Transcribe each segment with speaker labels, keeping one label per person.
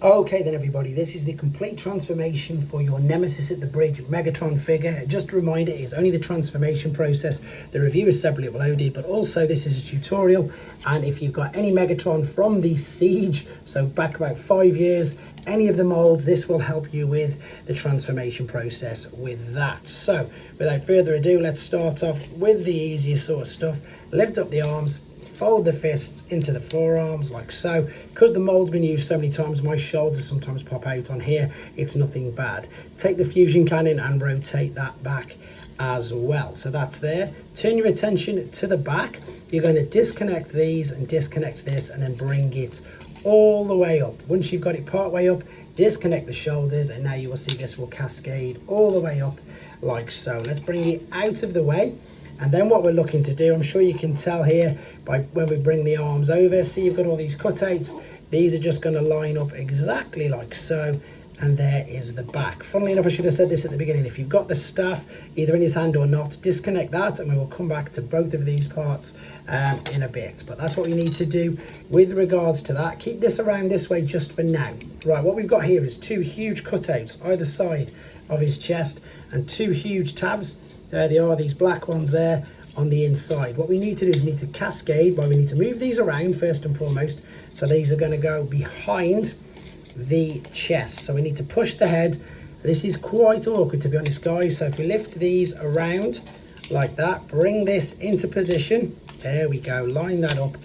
Speaker 1: Okay then everybody, this is the complete transformation for your Nemesis at the Bridge Megatron figure. Just a reminder, it is only the transformation process. The review is separately uploaded, but also this is a tutorial, and if you've got any Megatron from the Siege, so back about 5 years, any of the molds, this will help you with the transformation process with that. So without further ado, let's start off with the easier sort of stuff. Lift up the arms, fold the fists into the forearms like so. Because the mold's been used so many times, my shoulders sometimes pop out on here. It's nothing bad. Take the fusion cannon and rotate that back as well. So that's there. Turn your attention to the back. You're going to disconnect these and disconnect this and then bring it all the way up. Once you've got it part way up, disconnect the shoulders, and now you will see this will cascade all the way up like so. Let's bring it out of the way. And then what we're looking to do, I'm sure you can tell here by when we bring the arms over, see you've got all these cutouts. These are just going to line up exactly like so, and there is the back. Funnily enough, I should have said this at the beginning. If you've got the staff either in his hand or not, disconnect that and we will come back to both of these parts in a bit. But that's what we need to do with regards to that. Keep this around this way just for now. Right, what we've got here is two huge cutouts either side of his chest and two huge tabs. There they are, these black ones there on the inside. What we need to do is we need to cascade, but we need to move these around first and foremost. So these are going to go behind the chest. So we need to push the head. This is quite awkward, to be honest, guys. So if we lift these around like that, bring this into position. There we go, line that up.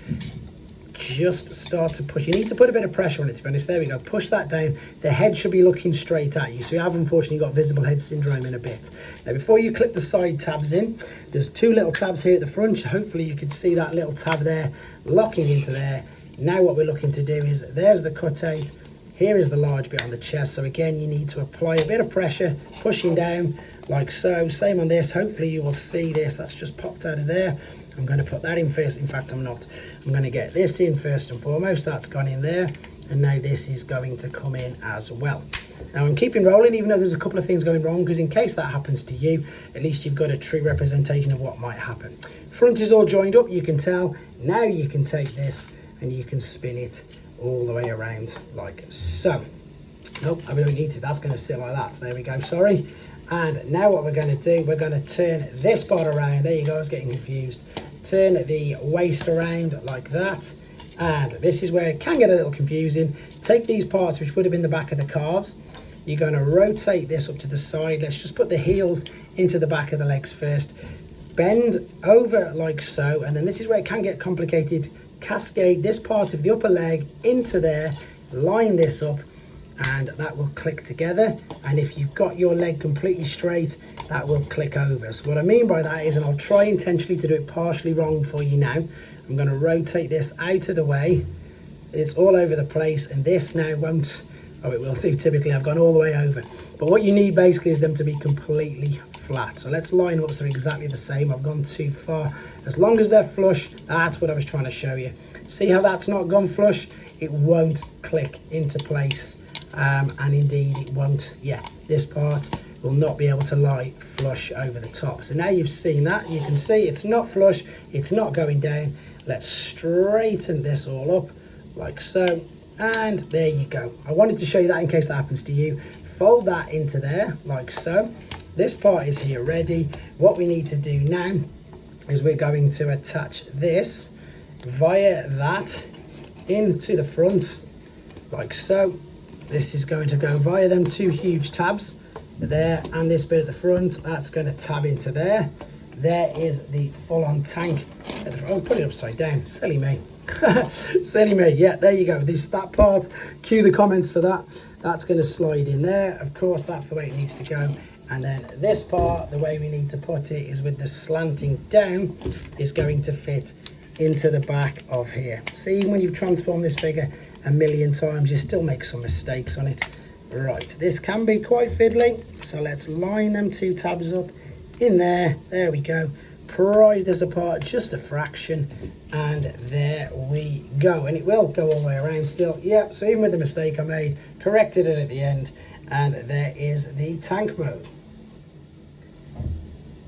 Speaker 1: Just start to push. You need to put a bit of pressure on it, to be honest. There we go, push that down. The head should be looking straight at you. So you have unfortunately got visible head syndrome in a bit. Now before you clip the side tabs in, there's two little tabs here at the front. Hopefully you can see that little tab there locking into there. Now what we're looking to do is, there's the cutout, here is the large bit on the chest. So again, you need to apply a bit of pressure, pushing down like so. Same on this. Hopefully you will see this, that's just popped out of there. I'm going to put that in first. In fact, I'm not. I'm going to get this in first and foremost. That's gone in there. And now this is going to come in as well. Now I'm keeping rolling, even though there's a couple of things going wrong, because in case that happens to you, at least you've got a true representation of what might happen. Front is all joined up, you can tell. Now you can take this and you can spin it all the way around like so. Nope, I don't need to. That's going to sit like that. So there we go, sorry. And now what we're going to do, we're going to turn this part around. There you go, I was getting confused. Turn the waist around like that. And this is where it can get a little confusing. Take these parts, which would have been the back of the calves. You're going to rotate this up to the side. Let's just put the heels into the back of the legs first. Bend over like so. And then this is where it can get complicated. Cascade this part of the upper leg into there. Line this up. And that will click together, and if you've got your leg completely straight, that will click over. So what I mean by that is, and I'll try intentionally to do it partially wrong for you now, I'm going to rotate this out of the way. It's all over the place, and this now won't, oh it will do typically, I've gone all the way over. But what you need basically is them to be completely flat. So let's line up so they're exactly the same. I've gone too far. As long as they're flush, that's what I was trying to show you. See how that's not gone flush? It won't click into place. And indeed it won't, this part will not be able to lie flush over the top. So now you've seen that, you can see it's not flush, it's not going down. Let's straighten this all up like so, and there you go. I wanted to show you that in case that happens to you. Fold that into there like so. This part is here ready. What we need to do now is we're going to attach this via that into the front like so. This is going to go via them two huge tabs there, and this bit at the front, that's going to tab into there. There is the full-on tank at the front. Oh, put it upside down. Silly me. Silly me. Yeah, there you go. That part, cue the comments for that. That's going to slide in there. Of course, that's the way it needs to go. And then this part, the way we need to put it is with the slanting down, is going to fit into the back of here. See, when you've transformed this figure a million times, you still make some mistakes on it. Right, this can be quite fiddly, so let's line them two tabs up in there. There we go. Prise this apart just a fraction, and there we go. And it will go all the way around still. Yep, so even with the mistake I made, corrected it at the end, and there is the tank mode.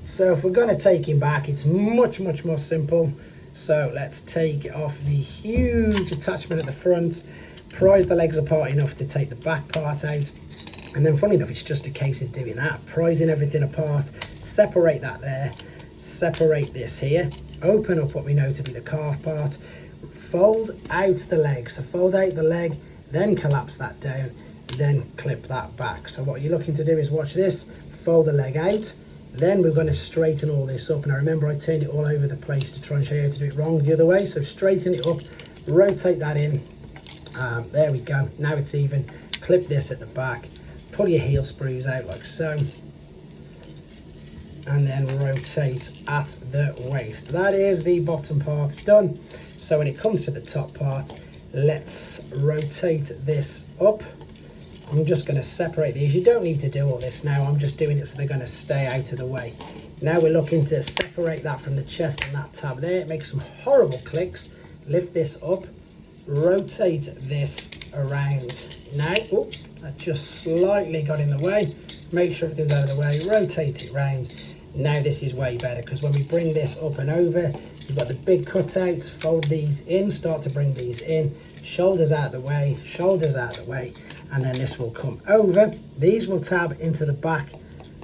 Speaker 1: So if we're going to take him back, it's much more simple. So let's take off the huge attachment at the front. prise the legs apart enough to take the back part out, and then funny enough it's just a case of doing that, prising everything apart, separate that there, separate this here, open up what we know to be the calf part, fold out the leg, so fold out the leg, then collapse that down, then clip that back. So what you're looking to do is watch this, fold the leg out, then we're going to straighten all this up. Now remember, I turned it all over the place to try and show you how to do it wrong the other way, so straighten it up, rotate that in, there we go, now it's even, clip this at the back, pull your heel screws out like so, and then rotate at the waist. That is the bottom part done. So when it comes to the top part, let's rotate this up. I'm just going to separate these. You don't need to do all this now, I'm just doing it so they're going to stay out of the way. Now we're looking to separate that from the chest and that tab there, make some horrible clicks, lift this up, rotate this around. Now, oops, that just slightly got in the way, make sure everything's out of the way, rotate it round. Now this is way better, because when we bring this up and over, you've got the big cutouts, fold these in, start to bring these in, shoulders out of the way, shoulders out of the way, and then this will come over. These will tab into the back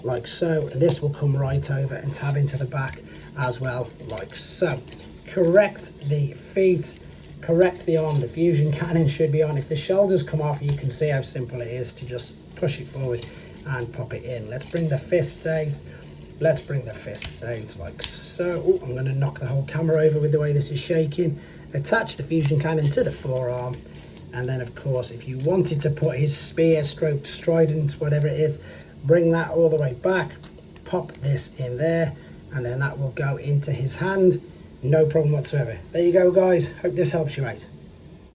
Speaker 1: like so, and this will come right over and tab into the back as well, like so. Correct the feet, correct the arm, the fusion cannon should be on. If the shoulders come off, you can see how simple it is to just push it forward and pop it in. Let's bring the fists out. Let's bring the fists out like so. Oh, I'm going to knock the whole camera over with the way this is shaking. Attach the fusion cannon to the forearm, and then of course if you wanted to put his spear, stroke, trident, whatever it is, bring that all the way back, pop this in there, and then that will go into his hand, no problem whatsoever. There you go guys, hope this helps you out.